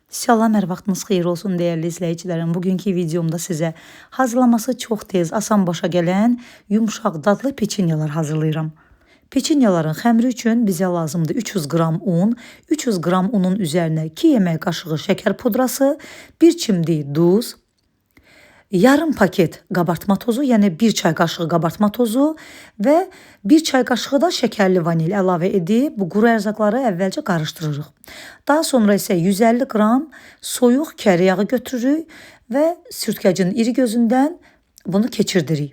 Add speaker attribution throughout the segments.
Speaker 1: Salam, hər vaxtınız xeyir olsun dəyərli izləyicilərim. Bugünkü videomda sizə hazırlaması çox tez, asan başa gələn yumşaq dadlı peçenyalar hazırlayıram. Peçenyaların xəmiri üçün bizə lazımdır 300 qram un, 300 qram unun üzərinə 2 yemək qaşığı şəkər pudrası, 1 çimdik duz, yarım paket qabartma tozu, yəni 1 çay qaşığı qabartma tozu və 1 çay qaşığı da şəkərli vanil əlavə edib bu quru ərzaqları əvvəlcə qarışdırırıq. Daha sonra isə 150 qram soyuq kər yağı götürürük və sürtkəcin iri gözündən bunu keçirdirik.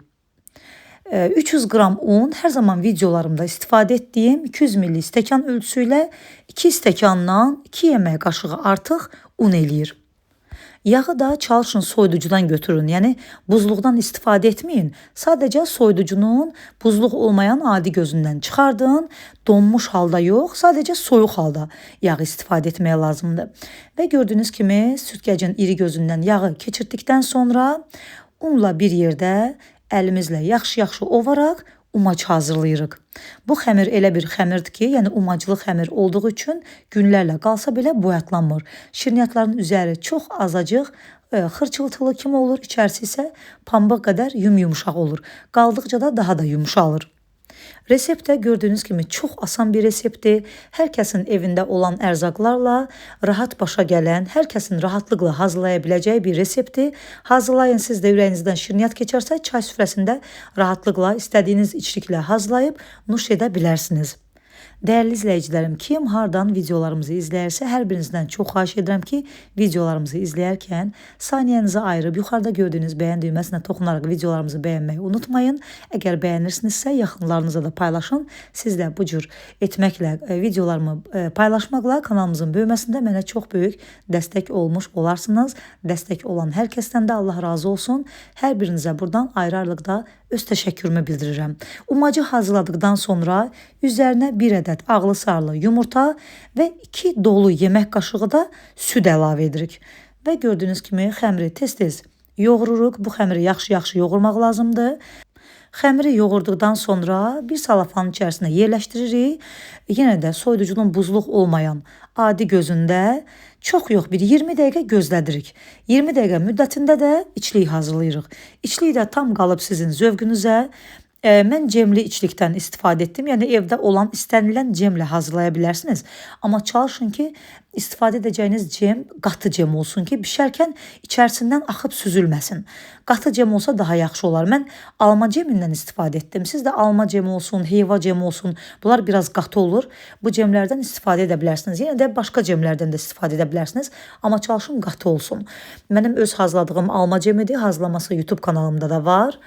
Speaker 1: 300 qram un, hər zaman videolarımda istifadə etdiyim 200 ml stəkan ölçüsü ilə 2 stəkandan 2 yemək qaşığı artıq un eləyir. Yağı da çalışın soyuducudan götürün, yəni buzluqdan istifadə etməyin. Sadəcə soyuducunun buzluq olmayan adi gözündən çıxardın, donmuş halda yox, sadəcə soyuq halda yağı istifadə etməyə lazımdır. Və gördüyünüz kimi sürtkəcin iri gözündən yağı keçirdikdən sonra unla bir yerdə əlimizlə yaxşı-yaxşı ovaraq umac hazırlayırıq. Bu xəmir elə bir xəmirdir ki, yəni umaclı xəmir olduğu üçün günlərlə qalsa belə boyatlanmır. Şirniyyatların üzəri çox azacıq xırçıltılı kimi olur, içərisi isə pambıq qədər yumuşaq olur. Qaldıqca da daha da yumuşalır. Resept də gördüyünüz kimi çox asan bir reseptdir. Hər kəsin evində olan ərzaqlarla rahat başa gələn, hər kəsin rahatlıqla hazırlaya biləcəyi bir reseptdir. Hazırlayın, siz də ürəyinizdən şirniyyat keçərsə, çay süfrəsində rahatlıqla istədiyiniz içliklə hazırlayıb nuş edə bilərsiniz. Dəyərli izləyicilərim, kim hardan videolarımızı izləyirsə, hər birinizdən çox xahiş edirəm ki, videolarımızı izləyərkən saniyənizi ayırıb yuxarıda gördüyünüz bəyən düyməsinə toxunaraq videolarımızı bəyənməyi unutmayın. Əgər bəyənirsinizsə, yaxınlarınıza da paylaşın. Siz də bu cür etməklə, videolarımı paylaşmaqla kanalımızın böyüməsində mənə çox böyük dəstək olmuş olarsınız. Dəstək olan hər kəsdən də Allah razı olsun. Hər birinizə buradan ayrı-ayrılıqda öz təşəkkürümü bildirirəm. Umacı hazırladıqdan sonra üzərinə 1 ədəd ağlı sarlı yumurta və 2 dolu yemək qaşığı da süd əlavə edirik. Və gördüyünüz kimi xəmiri tez-tez yoğururuq. Bu xəmiri yaxşı-yaxşı yoğurmaq lazımdır. Xəmiri yoğurduqdan sonra bir salafanın içərisinə yerləşdiririk. Yenə də soyuducunun buzluq olmayan adi gözündə çox yox, bir 20 dəqiqə gözlədirik. 20 dəqiqə müddətində də içlik hazırlayırıq. İçlik də tam qalıb sizin zövqünüzə. Mən cemli içlikdən istifadə etdim. Yəni evdə olan istənilən cemlə hazırlaya bilərsiniz. Amma çalışın ki, istifadə edəcəyiniz cem qatı cem olsun ki, bişərkən içərisindən axıb süzülməsin. Qatı cem olsa daha yaxşı olar. Mən alma cemindən istifadə etdim. Siz də alma cemi olsun, heyva cemi olsun. Bunlar biraz qatı olur. Bu cemlərdən istifadə edə bilərsiniz. Yenə də başqa cemlərdən də istifadə edə bilərsiniz. Amma çalışın qatı olsun. Mənim öz hazırladığım alma cemidir. Hazırlaması YouTube kanalımda da var.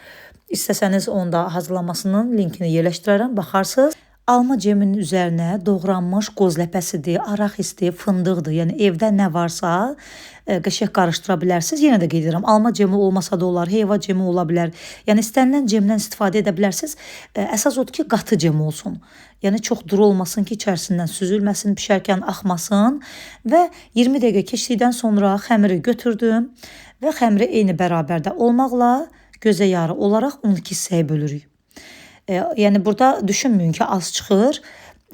Speaker 1: İstəsəniz onda hazırlamasının linkini yerləşdirərəm, baxarsınız. Alma ceminin üzərinə doğranmış qoz ləpəsidir, araxisdir, fındıqdır. Yəni evdə nə varsa qəşəng qarışdıra bilərsiniz. Yenə də qeyd edirəm, alma cemi olmasa da olar, heyva cemi ola bilər. Yəni istənilən cemdən istifadə edə bilərsiniz. Əsas odur ki, qatı cem olsun. Yəni çox duru olmasın ki, içərisindən süzülməsin, bişərkən axmasın. Və 20 dəqiqə keçdikdən sonra xəmiri götürdüm və xəmiri eyni bərabərdə olmaqla gözə yarı olaraq 12 hissəyə bölürük. Yəni burada düşünməyin ki, az çıxır.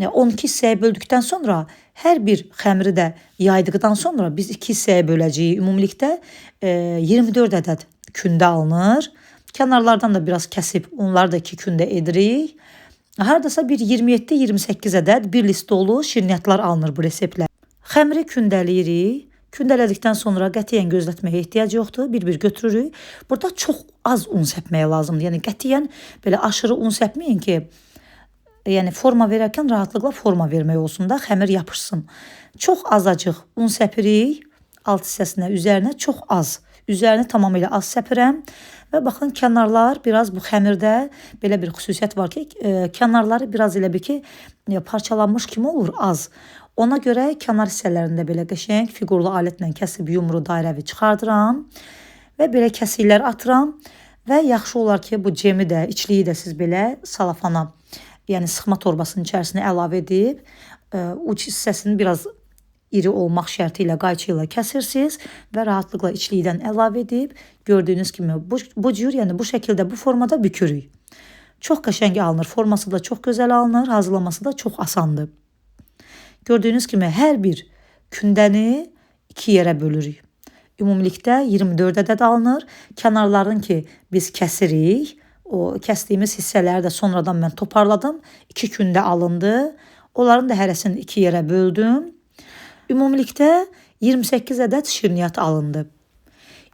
Speaker 1: 12 hissəyə böldükdən sonra hər bir xəmiri də yaydıqdan sonra biz 2 hissəyə böləcəyik. Ümumilikdə 24 ədəd kündə alınır. Kənarlardan da biraz kəsib onları da 2 kündə edirik. Hardasa bir 27-28 ədəd bir list dolu şirniyyatlar alınır bu reseptlə. Xəmiri kündələyirik. Kündələdikdən sonra qətiyyən gözlətməyə ehtiyac yoxdur. Bir-bir götürürük. Burada çox az un səpməyə lazımdır. Yəni qətiyyən belə aşırı un səpməyin ki, yəni forma verərkən rahatlıqla forma vermək olsun da, xəmir yapışsın. Çox azacıq un səpirik. Alt hissəsinə, üzərinə çox az. Üzərini tamamilə az səpirəm. Və baxın, kənarlar biraz bu xəmirdə belə bir xüsusiyyət var ki, kənarları biraz elə bir ki, parçalanmış kimi olur, az. Ona görə kənar hissələrində belə qəşəng fiqurlu alətlə kəsib yumru dairəvi çıxardıram və belə kəsiklər atıram və yaxşı olar ki, bu cemi də, içliyi də siz belə salafana, yəni sıxma torbasının içərisinə əlavə edib, uc hissəsini biraz iri olmaq şərti ilə qayçı ilə kəsirsiniz və rahatlıqla içlikdən əlavə edib, gördüyünüz kimi bu cür, yəni bu şəkildə, bu formada bükürük. Çox qəşəng alınır, forması da çox gözəl alınır, hazırlaması da çox asandır. Gördüyünüz kimi hər bir kündəni 2 yerə bölürük. Ümumilikdə 24 ədəd alınır. Kənarlarını ki biz kəsirik. O kəsdiyimiz hissələri də sonradan mən toparladım. 2 gündə alındı. Onların da hərəsini 2 yerə böldüm. Ümumilikdə 28 ədəd şirniyyat alındı.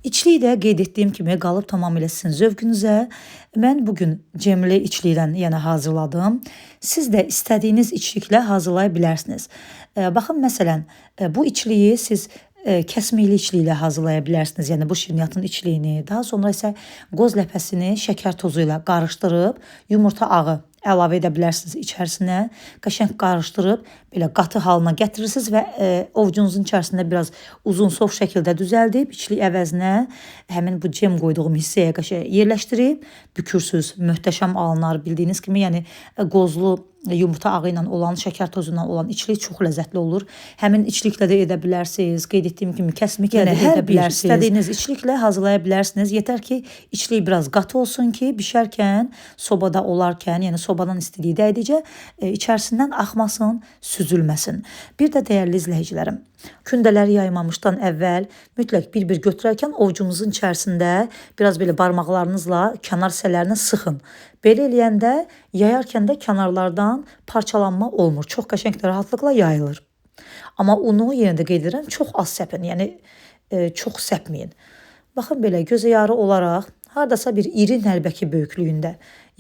Speaker 1: İçliyi də qeyd etdiyim kimi qalıb tamamilə sizin zövqünüzə. Mən bugün cemli içlikdən hazırladım. Siz də istədiyiniz içliklə hazırlaya bilərsiniz. Baxın, məsələn, bu içliyi siz kəsmikli içliklə hazırlaya bilərsiniz. Yəni bu şirniyyatın içliyini, daha sonra isə qoz ləpəsini şəkər tozu ilə qarışdırıb yumurta ağı əlavə edə bilərsiniz içərisinə. Qəşəng qarışdırıb belə qatı halına gətirirsiniz və ovucunuzun içərisində biraz uzun sov şəkildə düzəldib içlik əvəzinə həmin bu cem qoyduğum hissəyə qəşəng yerləşdirib bükürsüz. Möhtəşəm alınar, bildiyiniz kimi. Yəni qozlu yumurta ağı ilə olan, şəkər tozu ilə olan içlik çox ləzzətli olur. Həmin içliklə də edə bilərsiniz. Qeyd etdiyim kimi kəsmiklə də edə bilərsiniz. İstədiyiniz içliklə hazırlaya bilərsiniz. Yetər ki içlik biraz qatı olsun ki bişərkən, sobada olarkən, yəni sobadan istediyi dəydicə içərisindən axmasın, süzülməsin. Bir də dəyərli izləyicilərim, kündələri yaymamışdan əvvəl mütləq bir-bir götürərkən ovucunuzun içərisində biraz belə barmaqlarınızla kənar hissələrini sıxın. Belə eləyəndə yayarkən də kənarlardan parçalanma olmur. Çox qəşəng də rahatlıqla yayılır. Amma unu yenə də qeyd edirəm, çox az səpin, yəni çox səpməyin. Baxın, belə gözə yarı olaraq hardasa bir iri nəlbəki böyüklüyündə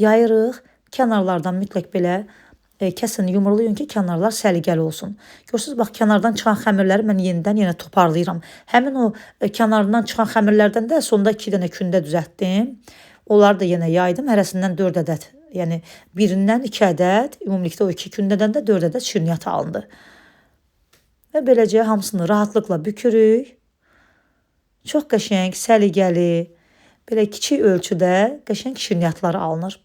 Speaker 1: yayırıq. Kənarlardan mütləq belə kəsin, yumrulayın ki kənarlar səliqəli olsun. Görürsünüz, bax, kənardan çıxan xəmirləri mən yenidən toparlayıram. Həmin o kənarından çıxan xəmirlərdən də sonda 2 dənə kündə düzəltdim. Onları da yenə yaydım. Hərəsindən 4 ədəd, yəni birindən 2 ədəd, ümumilikdə o 2 kündədən də 4 ədəd şirniyyat alındı. Və beləcə hamısını rahatlıqla bükürük. Çox qəşəng, səliqəli, belə kiçik ölçüdə qəşəng şirniyyatlar alınır.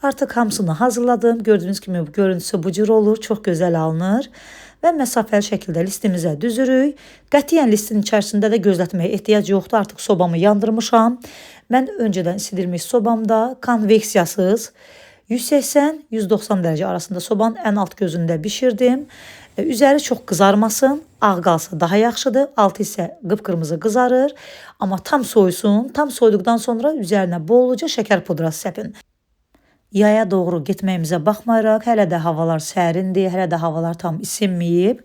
Speaker 1: Artıq hamısını hazırladım. Gördüyünüz kimi görüntüsü bu cür olur. Çox gözəl alınır. Və məsafəli şəkildə listimizə düzürük. Qətiyyən listin içərisində də gözlətməyə ehtiyac yoxdur. Artıq sobamı yandırmışam. Mən öncədən isidirmiş sobamda konveksiyasız 180-190 dərəcə arasında sobanın ən alt gözündə bişirdim. Üzəri çox qızarmasın, ağ qalsa daha yaxşıdır. Altı isə qıpqırmızı qızarır. Amma tam soyusun. Tam soyduqdan sonra üzərinə bolluca şəkər pudrası səpin. Yaya doğru getməyimizə baxmayaraq, hələ də havalar sərindir, hələ də havalar tam isinməyib.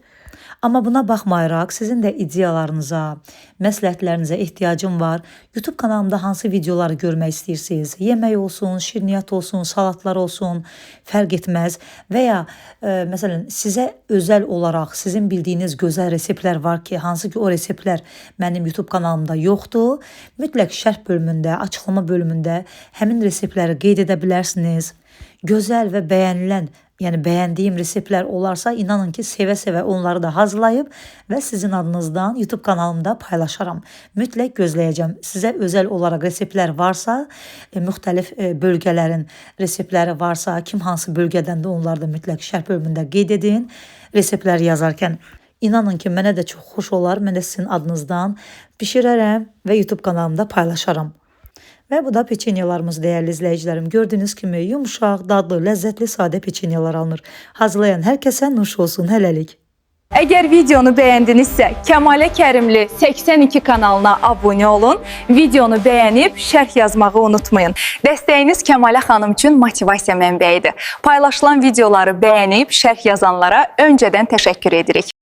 Speaker 1: Amma buna baxmayaraq, sizin də ideyalarınıza, məsləhətlərinizə ehtiyacım var. YouTube kanalımda hansı videoları görmək istəyirsiniz? Yemək olsun, şirniyyat olsun, salatlar olsun, fərq etməz. Və ya məsələn, sizə özəl olaraq sizin bildiyiniz gözəl reseptlər var ki, hansı ki o reseptlər mənim YouTube kanalımda yoxdur. Mütləq şərh bölümündə, açıqlama bölümündə həmin reseptləri qeyd edə bilərsiniz. Gözəl və bəyənilən, yəni bəyəndiyim reseptlər olarsa, inanın ki sevə-sevə onları da hazırlayıb və sizin adınızdan YouTube kanalımda paylaşaram. Mütləq gözləyəcəm. Sizə özəl olaraq reseptlər varsa, müxtəlif bölgələrin reseptləri varsa, kim hansı bölgədəndir onları da mütləq şərh bölümündə qeyd edin. Reseptləri yazarkən inanın ki mənə də çox xoş olar. Mən də sizin adınızdan bişirərəm və YouTube kanalımda paylaşaram. Və bu da peçenyalarımız, dəyərli izləyicilərim. Gördüyünüz kimi yumuşaq, dadlı, ləzzətli, sadə peçenyalar alınır. Hazırlayan hər kəsə nuş olsun, hələlik.
Speaker 2: Əgər videonu bəyəndinizsə, Kəmalə Kərimli 82 kanalına abunə olun. Videonu bəyənib şərh yazmağı unutmayın. Dəstəyiniz Kəmalə xanım üçün motivasiya mənbəyidir. Paylaşılan videoları bəyənib şərh yazanlara öncədən təşəkkür edirik.